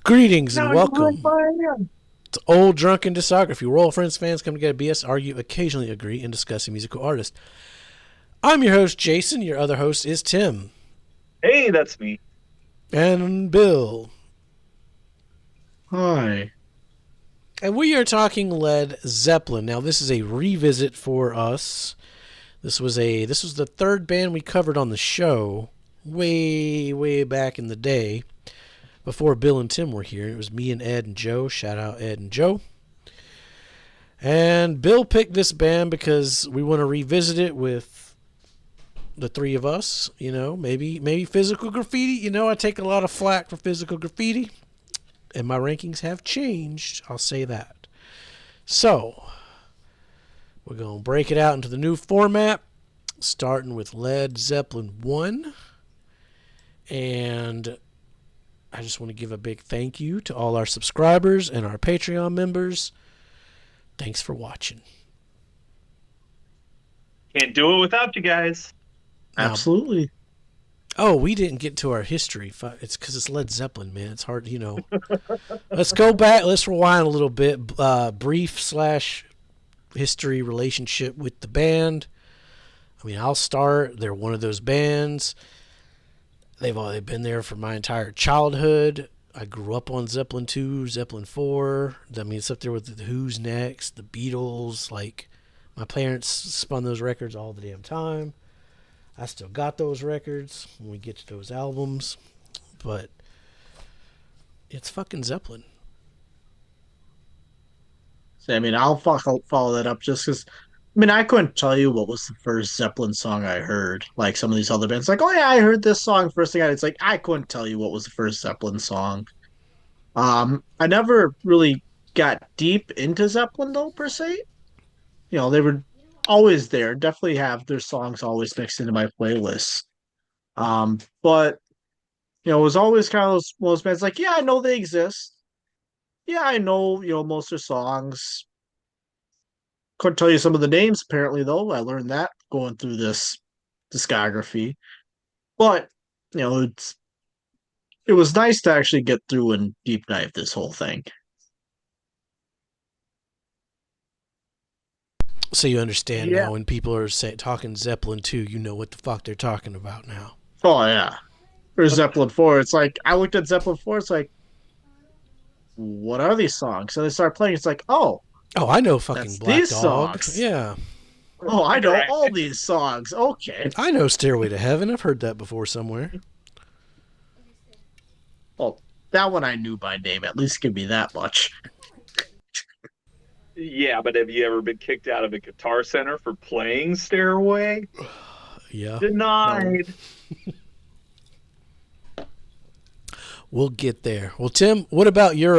Greetings and Now you're right welcome by him. to Old Drunken Discography, where all friends, fans come together, BS, argue, occasionally agree, and discussing musical artists. I'm your host, Jason. Your other host is Tim. Hey, that's me. And Bill. Hi. And we are talking Led Zeppelin. Now, this is a revisit for us. This was the third band we covered on the show way back in the day before Bill and Tim were here. It was me and Ed and Joe. Shout out Ed and Joe. And Bill picked this band because we want to revisit it with the three of us. You know, maybe physical graffiti. You know, I take a lot of flack for physical graffiti, and my rankings have changed. I'll say that. So, we're going to break it out into the new format, starting with Led Zeppelin 1. And I just want to give a big thank you to all our subscribers and our Patreon members. Thanks for watching. Can't do it without you guys. Absolutely. Oh, we didn't get to our history. It's because it's Led Zeppelin, man. It's hard, you know. Let's go back. Let's rewind a little bit. Brief slash history relationship with the band. I mean, I'll start. They're one of those bands. They've been there for my entire childhood. I grew up on Zeppelin 2, Zeppelin 4. I mean, it's up there with the Who's Next, the Beatles. Like, my parents spun those records all the damn time. I still got those records when we get to those albums. But it's fucking Zeppelin. So, I mean, follow that up just because. I couldn't tell you what was the first Zeppelin song I heard. Like some of these other bands, like, oh yeah, I heard this song first thing. It's like I couldn't tell you what was the first Zeppelin song. I never really got deep into Zeppelin though per se. They were always there. Definitely have their songs always mixed into my playlist. But it was always kind of those bands like, yeah, I know they exist. Yeah, I know, most of their songs. Couldn't tell you some of the names, apparently, though. I learned that going through this discography. But, it was nice to actually get through and deep dive this whole thing. So you understand Yeah. now when people are talking Zeppelin 2, you know what the fuck they're talking about now. Oh, yeah. There's Zeppelin 4. It's like, I looked at Zeppelin 4, it's like, what are these songs? And they start playing, it's like, oh, Oh, I know fucking that's Black these Dog. songs. Yeah. Oh, I know Right. all these songs. Okay. I know Stairway to Heaven. I've heard that before somewhere. Well, that one I knew by name. At least give me that much. Yeah, but have you ever been kicked out of a guitar center for playing Stairway? Yeah. No. Denied. We'll get there. Well, Tim, what about your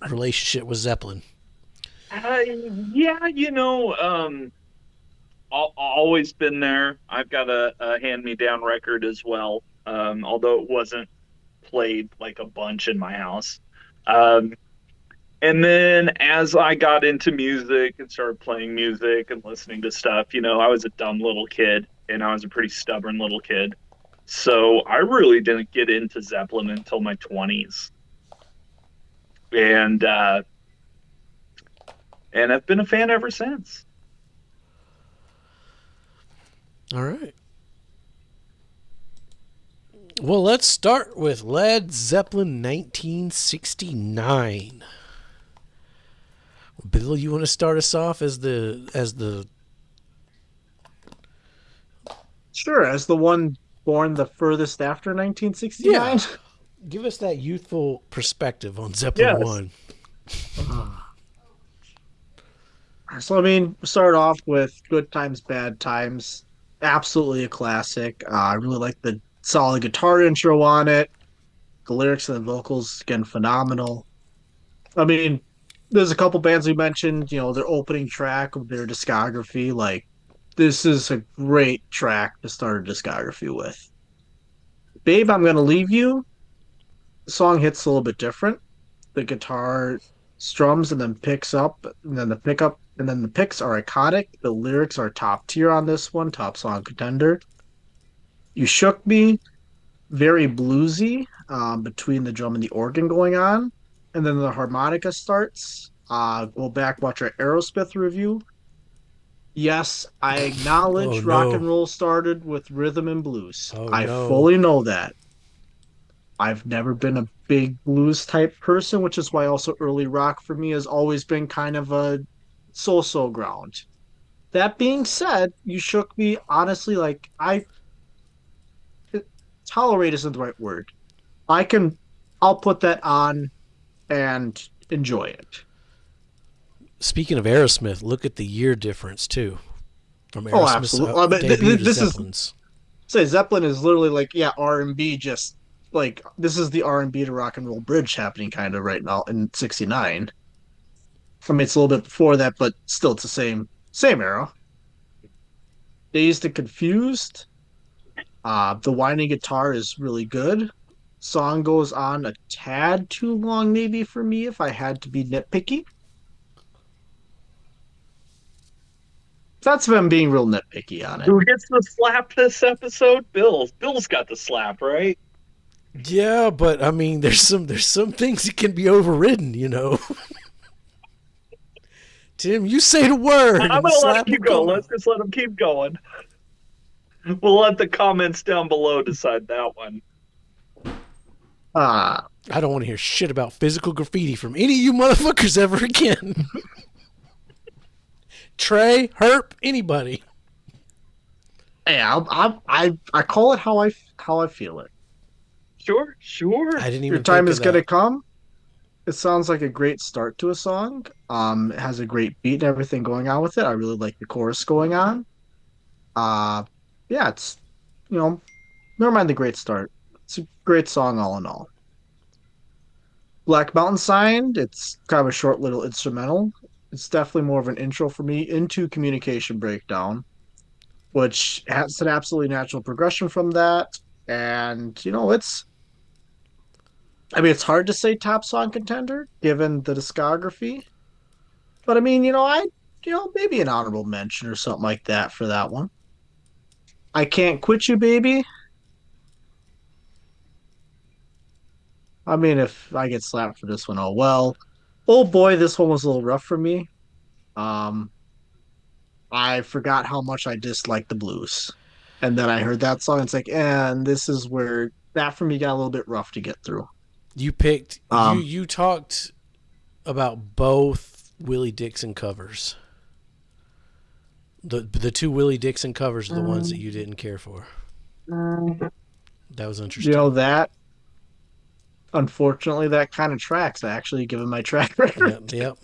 relationship with Zeppelin? Uh, yeah, always been there. I've got a hand-me-down record as well, although it wasn't played like a bunch in my house. Um, and then as I got into music and started playing music and listening to stuff, I was a dumb little kid and I was a pretty stubborn little kid. So I really didn't get into Zeppelin until my 20s. And and I've been a fan ever since. All right. Well, let's start with Led Zeppelin 1969. Bill, you want to start us off as the Sure, as the one born the furthest after 1969. yeah. Give us that youthful perspective on Zeppelin Yes. 1. So, start off with Good Times, Bad Times. Absolutely a classic. I really like the solid guitar intro on it. The lyrics and the vocals, again, phenomenal. I mean, there's a couple bands we mentioned, their opening track of their discography. Like, this is a great track to start a discography with. Babe, I'm Gonna Leave You. The song hits a little bit different. The guitar strums and then picks up, and then the pickup, and then the picks are iconic. The lyrics are top tier on this one, top song contender. You Shook Me. very bluesy between the drum and the organ going on, and then the harmonica starts. Go back, watch our Aerosmith review. Yes, I Oh acknowledge rock no. and roll started with rhythm and blues. Oh I no. fully know that. I've never been a big blues type person, which is why also early rock for me has always been kind of a so-so ground. That being said, you shook me honestly. Like I tolerate isn't the right word. I can, I'll put that on and enjoy it. Speaking of Aerosmith, look at the year difference too from Oh, Aerosmith's absolutely. I mean, debut to this is Zeppelin's. say Zeppelin is literally like yeah R&B. Just like this is the R&B to rock and roll bridge happening kind of right now in '69. I mean, it's a little bit before that, but still, it's the same era. Dazed and Confused. The whining guitar is really good. Song goes on a tad too long, maybe for me, if I had to be nitpicky. That's if I'm being real nitpicky on it. Who gets the slap this episode? Bill's got the slap, right? Yeah, but I mean, there's some things that can be overridden, you know. Tim, you say the word I'm and the gonna let him slap will keep going. come Let's out. just let him keep going. We'll let the comments down below decide that one. Uh, I don't want to hear shit about physical graffiti from any of you motherfuckers ever again. Trey, Herp, anybody. yeah, I call it how I feel it. Sure, sure. I didn't Your even time think of is gonna that. come. It sounds like a great start to a song. It has a great beat and everything going on with it. I really like the chorus going on. Uh, yeah, it's you know, never mind the great start. It's a great song all in all. Black Mountain Sign, it's kind of a short little instrumental. It's definitely more of an intro for me into Communication Breakdown, which has an absolutely natural progression from that. And, I mean, it's hard to say top song contender given the discography, but I mean, maybe an honorable mention or something like that for that one. I Can't Quit You, Baby. I mean, if I get slapped for this one, oh well. Oh boy, this one was a little rough for me. Um, I forgot how much I disliked the blues. And then I heard that song. It's like, and this is where that for me got a little bit rough to get through. You picked you Um, you talked about both Willie Dixon covers. The two Willie Dixon covers are the ones that you didn't care for. That was interesting. that unfortunately that kind of tracks actually given my track record. Yep,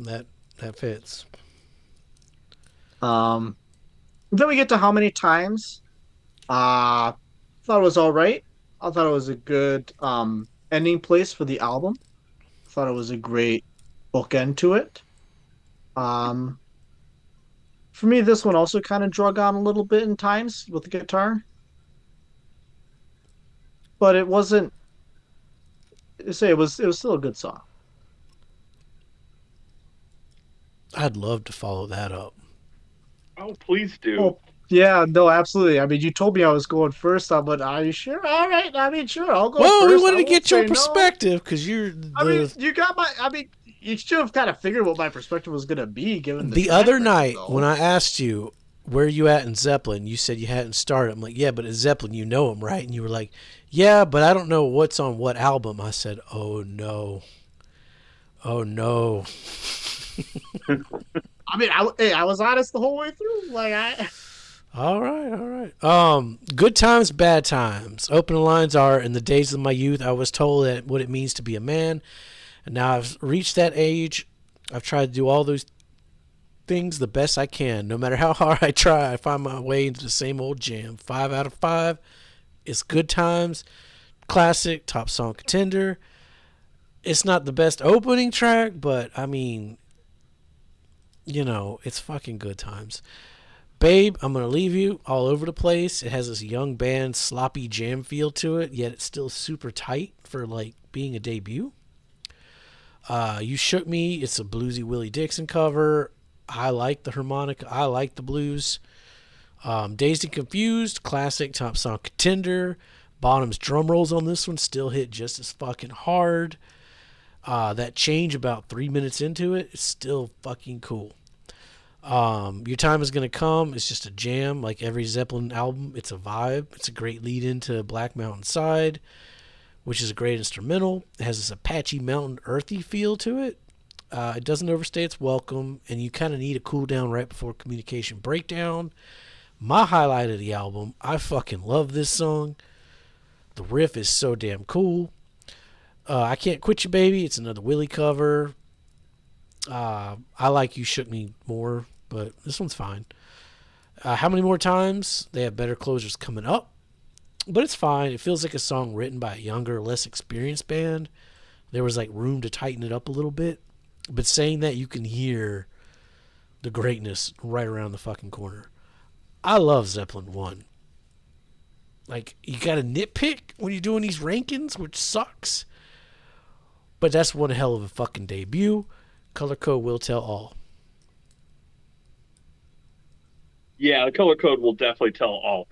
that fits. Um, then we get to how many times. Thought it was all right. I thought it was a good ending place for the album. Thought it was a great bookend to it. Um, for me, this one also kind of drug on a little bit in times with the guitar, but it wasn't. Say it was still a good song. Oh, I'd love to follow that up. please do. Oh yeah, no, absolutely. I mean, you told me I was going first. But are you sure? All right. I mean, sure, I'll go Well, we first. wanted I to won't get your say no. perspective because you're I mean, the you got my. I mean, you should have kind of figured what my perspective was going to be given the the track other record, night when though. I asked you where you at in Zeppelin, you said you hadn't started. I'm like, yeah, but at Zeppelin, you know him, right? And you were like, yeah, but I don't know what's on what album. I said, oh no, oh no. I mean, I was honest the whole way through. Like I. All right, all right. Good times, bad times. Opening lines are: in the days of my youth, I was told that what it means to be a man, and now I've reached that age. I've tried to do all those things the best I can. No matter how hard I try, I find my way into the same old jam. 5 out of 5. It's good times. Classic, top song contender. It's not the best opening track, but I mean, it's fucking good times. Babe, I'm going to leave you all over the place. It has this young band sloppy jam feel to it, yet it's still super tight for like being a debut. You Shook Me, it's a bluesy Willie Dixon cover. I like the harmonica. I like the blues. Dazed and Confused, classic top song contender. Bonham's drum rolls on this one still hit just as fucking hard. That change about 3 minutes into it is still fucking cool. Your Time Is Gonna Come is just a jam. Like every Zeppelin album, it's a vibe. It's a great lead into Black Mountain Side, which is a great instrumental. It has this Apache Mountain earthy feel to it. It doesn't overstay its welcome, and you kind of need a cool down right before Communication Breakdown. My highlight of the album, I fucking love this song. The riff is so damn cool. I Can't Quit You Baby, it's another Willie cover. I like You Shook Me more, but this one's fine. How Many More Times? They have better closers coming up, but it's fine. It feels like a song written by a younger, less experienced band. There was like room to tighten it up a little bit, but saying that, you can hear the greatness right around the fucking corner. I love Zeppelin 1. Like, you got to nitpick when you're doing these rankings, which sucks. But that's one hell of a fucking debut. Color Code will tell all. Yeah, the color code will definitely tell all.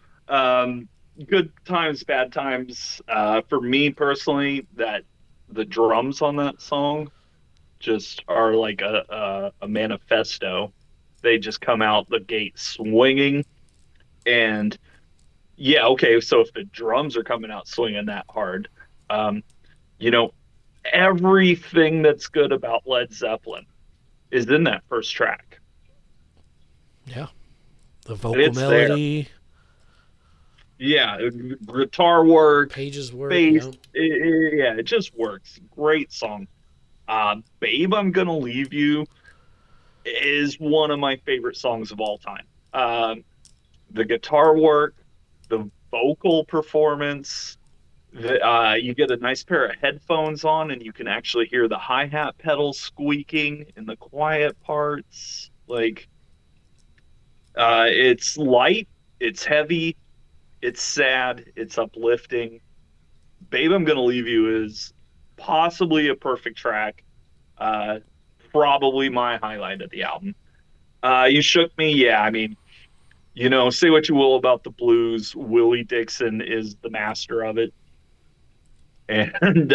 Good times, bad times. For me personally, that the drums on that song just are like a manifesto. They just come out the gate swinging, and yeah, okay. So if the drums are coming out swinging that hard, um, you know, everything that's good about Led Zeppelin is in that first track. Yeah. The And vocal it's there. melody, Yeah, guitar work, pages work. bass, Yeah. yeah, it just works. Great song. Babe, I'm Gonna Leave You is one of my favorite songs of all time. The guitar work, the vocal performance, you get a nice pair of headphones on and you can actually hear the hi-hat pedals squeaking in the quiet parts. Like, it's light, it's heavy, it's sad, it's uplifting. Babe, I'm Gonna Leave You is possibly a perfect track. Uh, Probably my highlight of the album. You Shook Me, yeah. I mean, say what you will about the blues. Willie Dixon is the master of it. And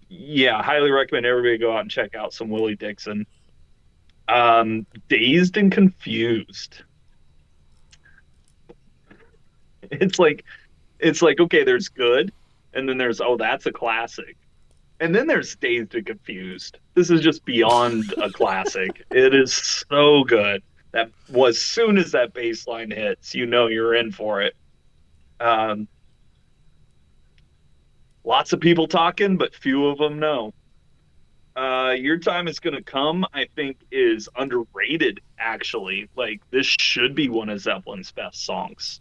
yeah, highly recommend everybody go out and check out some Willie Dixon. Dazed and Confused. It's like okay, there's good, and then there's oh, that's a classic. And then there's Dazed and Confused. This is just beyond a classic. It is so good that as soon as that bass line hits, you're in for it. Um, Lots of people talking, but few of them know. Your Time Is Gonna Come, I think, is underrated, actually. Like, this should be one of Zeppelin's best songs.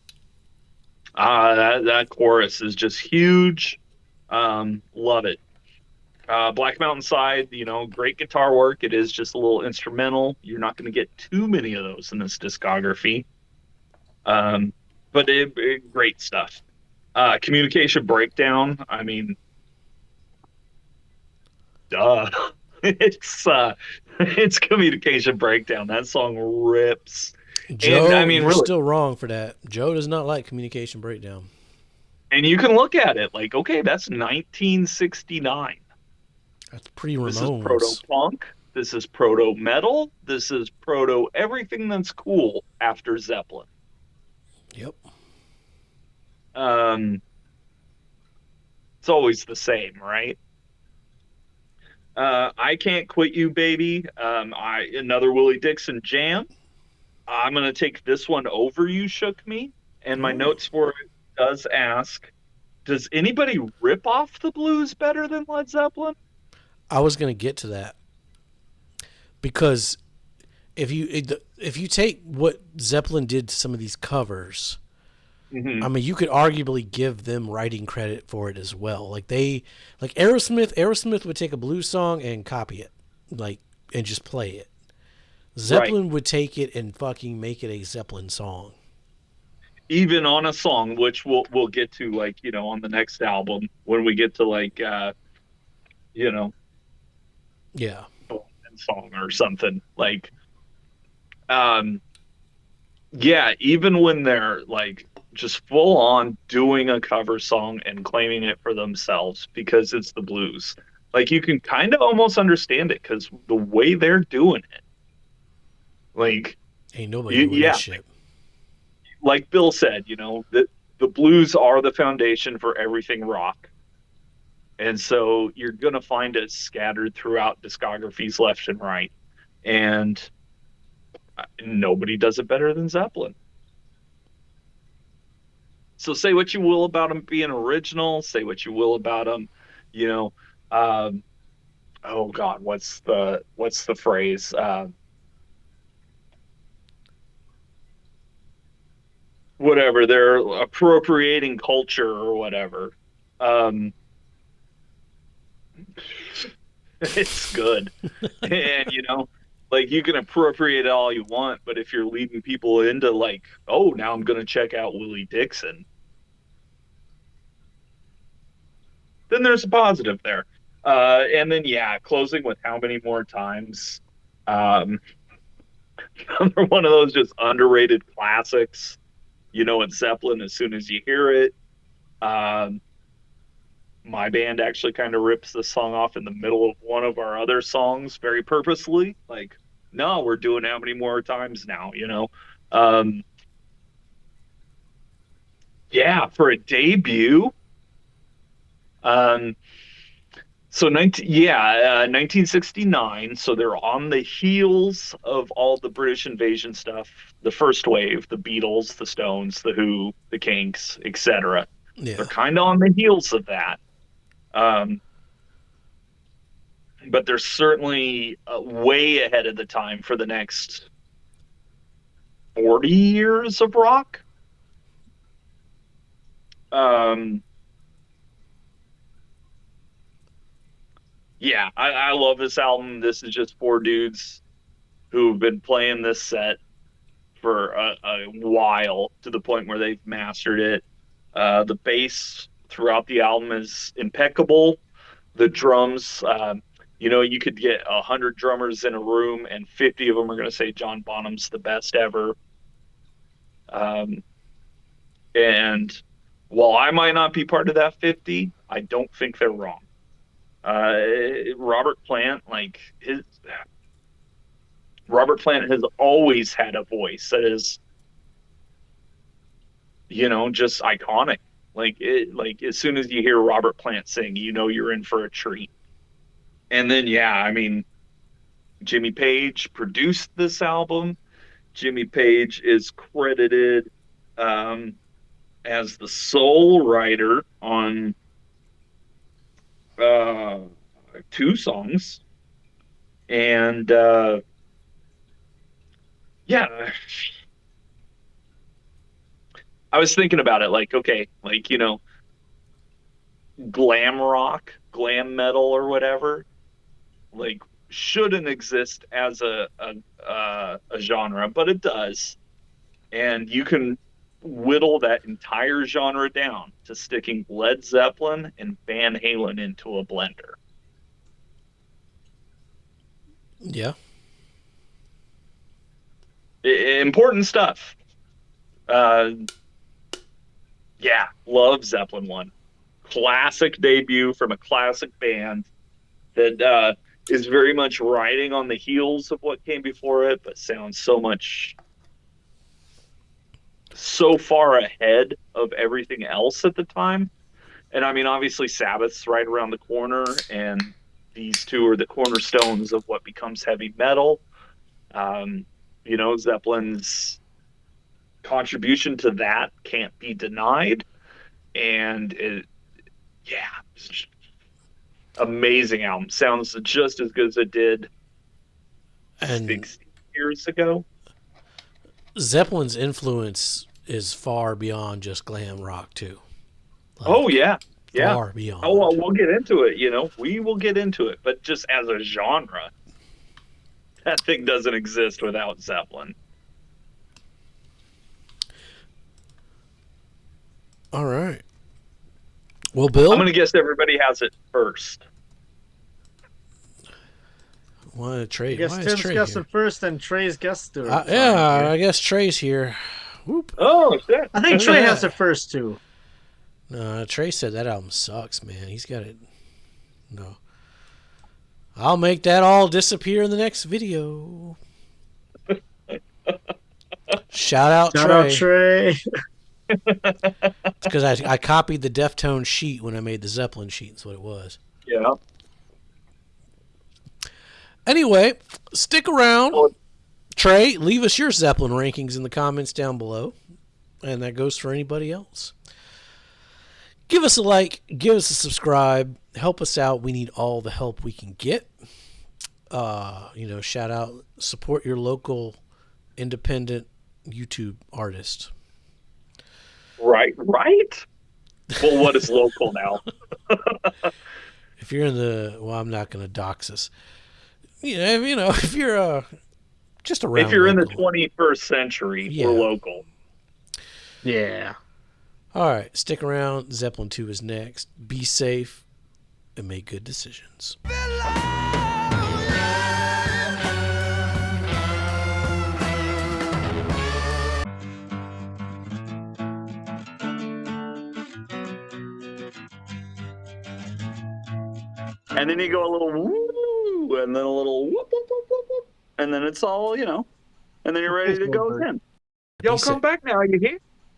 That chorus is just huge. Love it. Black Mountain Side, great guitar work. It is just a little instrumental. You're not going to get too many of those in this discography. Um, but great stuff. Communication Breakdown. I mean, duh. It's it's Communication Breakdown. That song rips. And I Joe, mean, you're really, still wrong for that. Joe does not like Communication Breakdown. and you can look at it like, okay, that's 1969. That's pre This is proto Ramones. punk. This is proto metal. This is proto everything that's cool after Zeppelin. Yep. Um, it's always the same, right? I Can't Quit You, Baby. Another Willie Dixon jam. I'm gonna take this one over You Shook Me, and my Oh. notes for it does ask, does anybody rip off the blues better than Led Zeppelin? I was going to get to that because if you take what Zeppelin did to some of these covers, Hmm. I mean, you could arguably give them writing credit for it as well. Like Aerosmith would take a blues song and copy it, like, and just play it. Right. Zeppelin would take it and fucking make it a Zeppelin song. Even on a song, which we'll get to, like, on the next album when we get to, like, you know, Yeah. song or something. Like, um, yeah, even when they're like just full on doing a cover song and claiming it for themselves because it's the blues. Like you can kind of almost understand it because the way they're doing it, like Ain't nobody doing this yeah, shit. like Bill said, the blues are the foundation for everything rock. And so you're going to find it scattered throughout discographies left and right. And nobody does it better than Zeppelin. So say what you will about them being original, say what you will about them, you know, um, oh God, what's the phrase? Whatever, they're appropriating culture or whatever. Um, it's good. And like you can appropriate it all you want, but if you're leading people into like, oh, now I'm gonna check out Willie Dixon, then there's a positive there. And then yeah, closing with how many more times. Um, another one of those just underrated classics. It's Zeppelin as soon as you hear it. Um, my band actually kind of rips the song off in the middle of one of our other songs very purposely. Like, no, we're doing how many more times now? Um, yeah, for a debut. Um, so 1969. So they're on the heels of all the British invasion stuff, the first wave, the Beatles, the Stones, the Who, the Kinks, etc. They're Yeah. kind of on the heels of that. Um, but they're certainly way ahead of the time for the next 40 years of rock. Um, yeah, I love this album. This is just four dudes who've been playing this set for a while to the point where they've mastered it. The bass throughout the album is impeccable. The drums, you could get 100 drummers in a room and 50 of them are going to say John Bonham's the best ever. Um, and while I might not be part of that 50, I don't think they're wrong. Robert Plant, like his Robert Plant has always had a voice that is, just iconic. Like as soon as you hear Robert Plant sing, you're in for a treat. And then yeah, I mean, Jimmy Page produced this album. Jimmy Page is credited um, as the sole writer on uh, two songs. And yeah, I was thinking about it like, okay, like, glam rock, glam metal or whatever, like shouldn't exist as a genre, but it does. And you can whittle that entire genre down to sticking Led Zeppelin and Van Halen into a blender. Yeah. Important stuff. Uh, yeah, love Zeppelin 1. Classic debut from a classic band that is very much riding on the heels of what came before it, but sounds so far ahead of everything else at the time. And I mean, obviously, Sabbath's right around the corner, and these two are the cornerstones of what becomes heavy metal. Um, Zeppelin's contribution to that can't be denied. And yeah, it's amazing album. Sounds just as good as it did And 60 years ago. Zeppelin's influence is far beyond just glam rock too. Oh Like yeah, yeah. far Oh well, beyond. we'll get into it. We will get into it. But just as a genre, that thing doesn't exist without Zeppelin. All right. Well, I'm Bill, gonna guess everybody has it first. why I Trey? guess Why is Tim's Trey guessing here? first, and Trey's guest doing. Yeah, I guess Trey's here. Whoop. Oh shit! I think Look at Trey has that. the first two. No, Trey said that album sucks, man. He's got it. No. I'll make that all disappear in the next video. Shout out Shout Trey. out Trey. It's because I copied the Deftones sheet when I made the Zeppelin sheet. That's what it was. Yeah. Anyway, stick around. Oh. Trey, leave us your Zeppelin rankings in the comments down below. And that goes for anybody else. Give us a like. Give us a subscribe. Help us out. We need all the help we can get. Shout out. Support your local independent YouTube artist. Right. Well, what is local now? If you're in I'm not going to dox us. If you're just around. If you're local. in the 21st century, we're local. Yeah. All right, stick around. Zeppelin 2 is next. Be safe and make good decisions. And then you go a little woo, and then a little whoop, whoop, whoop, whoop, whoop, and then it's all, and then you're ready to go again. Y'all come back now, you hear?